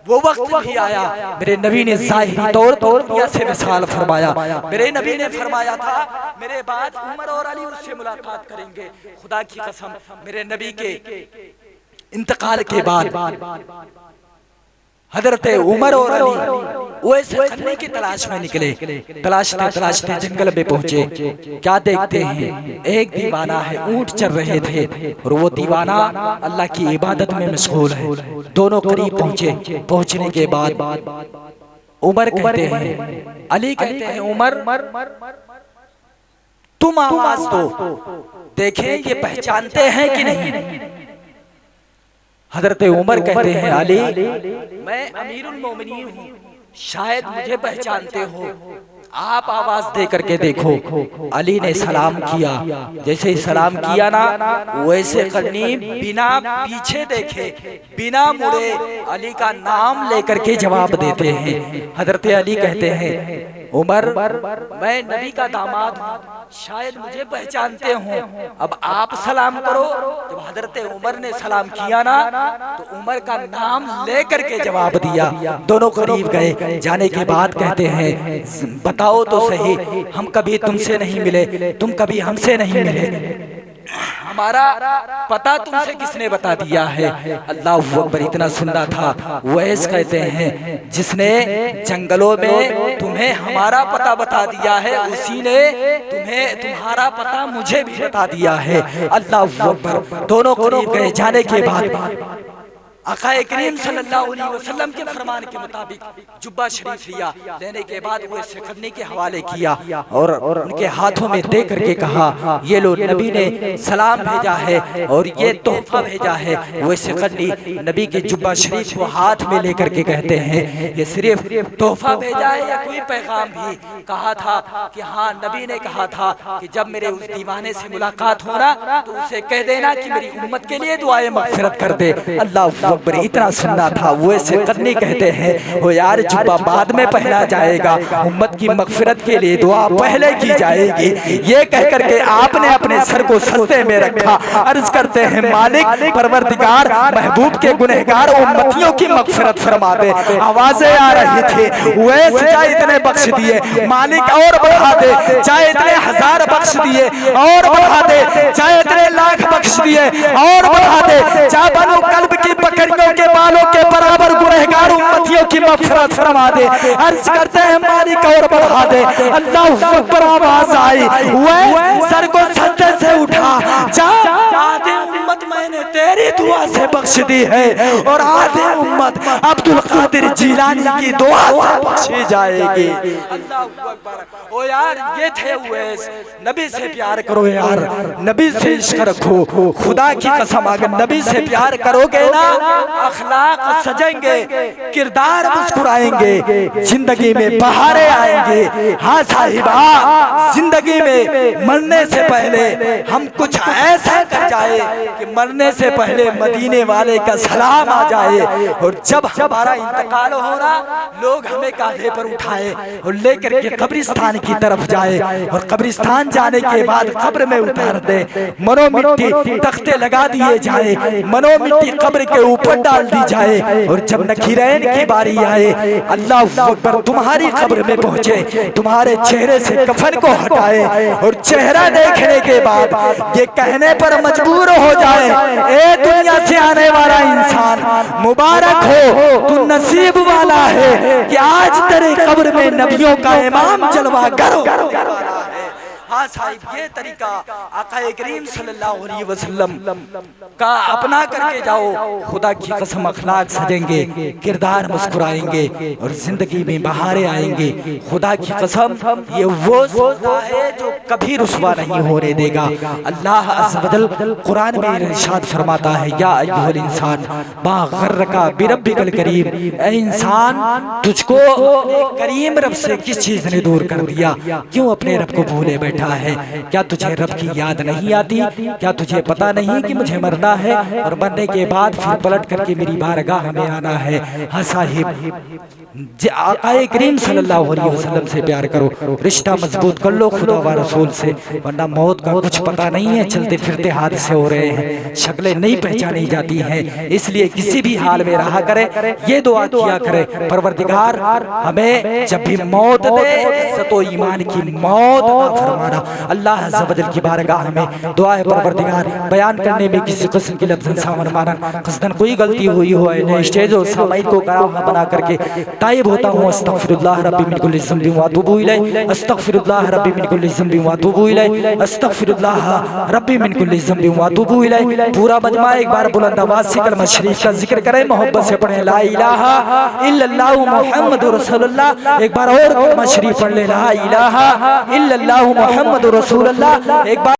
वो वक्त भी आया। मेरे नबी ने ज़ाहिरी तौर पर दुनिया से मिसाल फरमाया। मेरे नबी ने फरमाया था मेरे बाद उमर और अली उससे मुलाकात करेंगे। खुदा की कसम, मेरे नबी के इंतकाल के बाद हजरत उमर और अली उवैस करने की तलाश में निकले। तलाशते तलाशते जंगल में पहुंचे। क्या देखते हैं, एक दीवाना है, ऊंट चल रहे थे और वो दीवाना अल्लाह की इबादत में मशगूल है। दोनों करीब पहुंचे। पहुंचने के बाद उमर कहते हैं, अली कहते हैं उमर तुम आवाज दो, देखें ये पहचानते हैं कि नहीं। हजरत उमर कहते हैं अली मैं अमीरुल मोमिनीन हूँ, शायद मुझे पहचानते हो, आप आवाज दे करके देखो। अली ने सलाम किया। जैसे ही सलाम किया ना, वैसे करनी बिना पीछे देखे, बिना मुड़े अली का नाम लेकर के जवाब देते हैं। हजरत अली कहते हैं उमर मैं नबी का दामाद हूँ, शायद मुझे पहचानते हो, अब आप सलाम करो। जब हजरत उमर ने सलाम किया ना, तो उमर का नाम लेकर के जवाब दिया। दोनों करीब गए। जाने के बाद कहते हैं बताओ तो सही, हम कभी तुमसे नहीं मिले, तुम कभी हमसे नहीं मिले, हम हमारा पता तुमसे किसने बता दिया है? अल्लाह अकबर। इतना सुनना था। वैस कहते हैं जिसने जंगलों में तुम्हें हमारा पता बता दिया है, उसी ने तुम्हें तुम्हारा पता मुझे भी बता दिया है। अल्लाह अकबर। दोनों करीब गए। जाने के बाद आक़ाए करीम सल्लल्लाहु अलैहि वसल्लम के फरमान के मुताबिक जुब्बा शरीफ लिया। लेने के बाद वो सिकरनी के हवाले किया और उनके हाथों में दे करके कहा, ये लो नबी ने सलाम भेजा है और ये तोहफा भेजा है। वो सिकरनी नबी के जुब्बा शरीफ को हाथ में लेकर के कहते हैं, ये सिर्फ तोहफा भेजा है या कोई पैगाम भी? कहा था कि हाँ, नबी ने कहा था कि जब मेरे उस दीवाने से मुलाकात होना तो उसे कह देना कि मेरी उम्मत के लिए दुआए मग़फ़िरत कर दे। अल्लाह अकबर। इतना सुनना था। वो सिकरनी कहते हैं, वो यार जुब्बा बाद में पहना जाएगा, उम्मत की मग़फ़िरत के लिए दुआ पहले की जाएगी। ये कह करके आपने अपने सर को सजदे में रखा। अर्ज करते हैं, मालिक परवरदिगार, महबूब के गुनहगार उम्मतियों की मग़फ़िरत फरमा दे। आवाजें आ रही थी। वैसे चाहे इतने बख्श दिए, मालिक और बढ़ा दे। चाहे इतने हजार बख्श दिए और बढ़ा दे। चाहे इतने लाख बख्श दिए और बढ़ा दे। चाहे बनो कल्ब की बकरियों के बालों के बराबर गुनहगार उम्मतियों की मग़फ़िरत फरमा दे। अर्ज करते हैं, मालिक और बढ़ा दे। अल्लाह अकबर। आवाज आई। वह सर को सजदे से उठा। जा, आधे उम्मत मैंने तेरी दुआ से बख्श दी है और आधे उम्मत अब्दुल कादिर जिलानी की दुआ से बख्शी जाएगी। अल्लाह अकबर। ओ यार, ये थे उवैस। नबी से प्यार करो यार, नबी से इश्क रखो। खुदा की कसम, अगर नबी से प्यार करोगे ना, अखलाक सजेंगे, किरदार मुस्कुराएंगे, जिंदगी में बहारें आएंगे। हाँ साहिबा, जिंदगी में मरने से पहले हम कुछ ऐसा कर जाए कि मरने से पहले मदीने वाले का सलाम आ जाए और जब हमारा इंतकाल हो ना, लोग हमें कांधे पर उठाए और लेकर के कब्रिस्तान की तरफ जाए और कब्रिस्तान जाने के बाद कब्र में उतार दे। मनो मिट्टी तख्ते लगा दिए जाए, मनो मिट्टी कब्र के ऊपर डाल दी जाए और जब नखीरैन की बारी आए, अल्लाह अकबर, तुम्हारी कब्र में पहुंचे, तुम्हारे चेहरे से कफन को हटाए और चेहरा देखने के बाद ये कहने पर मजबूर हो जाए, ए दुनिया से आने वाला इंसान, मुबारक हो, तू नसीब वाला है कि आज तेरे कब्र में नबियों का इमाम जलवा करो। हाँ साहिब, ये तरीका आक़ाए करीम सल्लल्लाहु अलैहि वसल्लम का अपना करके जाओ। खुदा की कसम, अखलाक सजेंगे, किरदार मुस्कुराएंगे और जिंदगी में बहारें आएंगे। खुदा की कसम, ये वो सौदा है जो कभी रुसवा नहीं होने देगा। अल्लाह अज़्ज़ व जल कुरान में इरशाद फरमाता है, या अय्युहल इंसान मा गर्रका बिरब्बिकल करीम। ऐ इंसान, तुझको करीम रब से किस चीज ने दूर कर दिया? क्यों अपने रब को भूले बैठा है? क्या तुझे रब की याद नहीं आती? क्या तुझे पता नहीं कि मुझे मरना है और मरने के बाद फिर पलट करके मेरी बारगाह में आना है? हाँ साहिब, आक़ाए करीम सल्लल्लाहु अलैहि वसल्लम से प्यार करो, रिश्ता मजबूत कर लो खुदा व रसूल से, वरना मौत का कुछ पता नहीं है। चलते फिरते हादसे हो रहे हैं, शक्लें नहीं पहचानी जाती हैं, इसलिए किसी भी हाल में रहा करे, ये दुआ किया करे, परवरदिगार हमें जब भी मौत दे, इज्जत व ईमान की मौत ना फरमाना। अल्लाह अज़्ज़ व जल की बारगाह में दुआ है, परवरदिगार बयान करने में किसी किस्म की लफ्ज़ सामन मानन कसदन कोई गलती हुई हो, स्टेज और सामाई को करामा बना करके ताइब होता हूँ। अस्तगफिरुल्लाह रब्बी मिन कुल्लि ज़ंबिन व अतूबु इलैह, अस्तगफिरुल्लाह रब्बी मिन कुल्लि ज़ंबिन व अतूबु इलैह, अस्तगफिरुल्लाह रब्बी मिन कुल्लि ज़ंबिन व अतूबु इलैह। पूरा मजमा एक बार बुलंद आवाज़ से कलमा शरीफ का जिक्र करें, मोहब्बत से पढ़ें, ला इलाहा इल्लल्लाह मुहम्मदुर रसूलुल्लाह। एक बार और कलमा शरीफ पढ़ ले, ला इलाहा इल्लल्लाह मुहम्मदुर रसूलुल्लाह। एक बार